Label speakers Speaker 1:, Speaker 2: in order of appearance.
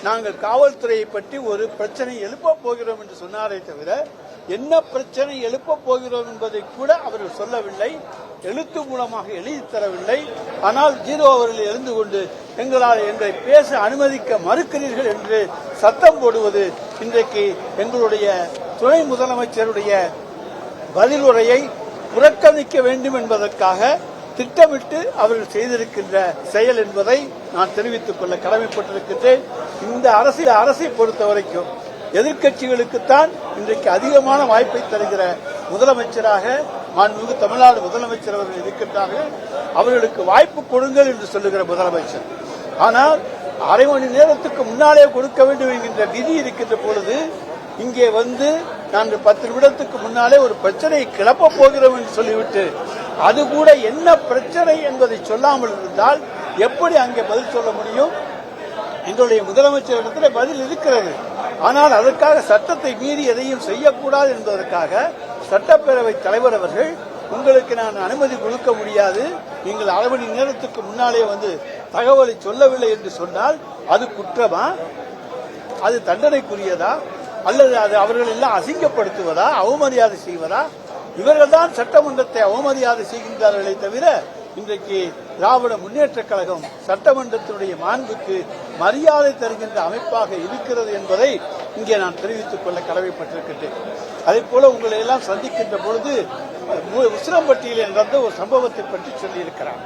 Speaker 1: நாங்கள் காவல்துறையை பற்றி ஒரு பிரச்சனை எழுப்பப் போகிறோம் என்று சொன்னாரே தவிர என்ன பிரச்சனை எழுப்பப் போகிறோம் என்பதை கூட அவர்கள் சொல்லவில்லை. எழுத்து மூலமாக எழுதி தரவில்லை. ஆனால் ஜீரோ அவர்கள் எழுந்து கொண்டு எங்களால் எங்களை பேச அனுமதிக்க மறுக்கிறீர்கள் என்று சத்தம் போடுவது இன்றைக்கு எங்களுடைய துணை முதலமைச்சருடைய பதிலுரையை புறக்கணிக்க வேண்டும் என்பதற்காக திட்டமிட்டு அவர்கள் செய்திருக்கின்ற செயல் என்பதை நான் தெரிவித்துக் கொள்ள கடமைப்பட்டிருக்கின்றேன். இந்த அரசை பொறுத்தவரைக்கும் எதிர்க்கட்சிகளுக்குத்தான் இன்றைக்கு அதிகமான வாய்ப்பை தருகிற முதலமைச்சராக மாண்புமிகு தமிழ்நாடு முதலமைச்சர் அவர்கள் இருக்கின்றார்கள். அவர்களுக்கு வாய்ப்பு கொடுங்கள் என்று சொல்லுகிற முதலமைச்சர். ஆனால் அரை மணி நேரத்துக்கு முன்னாலே கொடுக்க வேண்டும் என்கின்ற விதி இருக்கின்ற பொழுது இங்கே வந்து நான் 10 நிமிடத்துக்கு முன்னாலே ஒரு பிரச்சனையை கிளப்பப் போகிறோம் என்று சொல்லிவிட்டு அது கூட என்ன பிரச்சனை என்பதை சொல்லாமல் இருந்தால் எப்படி அங்கே பதில் சொல்ல முடியும்? எங்களுடைய முதலமைச்சரிடத்தில் பதில் இருக்கிறது. ஆனால் அதற்காக சட்டத்தை மீறி எதையும் செய்யக்கூடாது என்பதற்காக சட்டப்பேரவை தலைவர் அவர்கள் உங்களுக்கு நான் அனுமதி கொடுக்க முடியாது, நீங்கள் அரை மணி நேரத்துக்கு முன்னாலே வந்து தகவலை சொல்லவில்லை என்று சொன்னால் அது குற்றமா, அது தண்டனைக்குரியதா, அல்லது அது அவர்கள் எல்லாம் அசிங்கப்படுத்துவதா, அவமரியாதை செய்வதா? இவர்கள் தான் சட்டமன்றத்தை அவமரியாதை செய்கின்றார்களே தவிர இன்றைக்கு திராவிட முன்னேற்ற கழகம் சட்டமன்றத்தினுடைய மாண்புக்கு மரியாதை தருகின்ற அமைப்பாக இருக்கிறது என்பதை இங்கே நான் தெரிவித்துக் கொள்ள கடமைப்பட்டிருக்கின்றேன். அதே போல உங்களை எல்லாம் சந்திக்கின்ற பொழுது உசிலம்பட்டியில் நடந்த ஒரு சம்பவத்தை பற்றி சொல்லியிருக்கிறார்.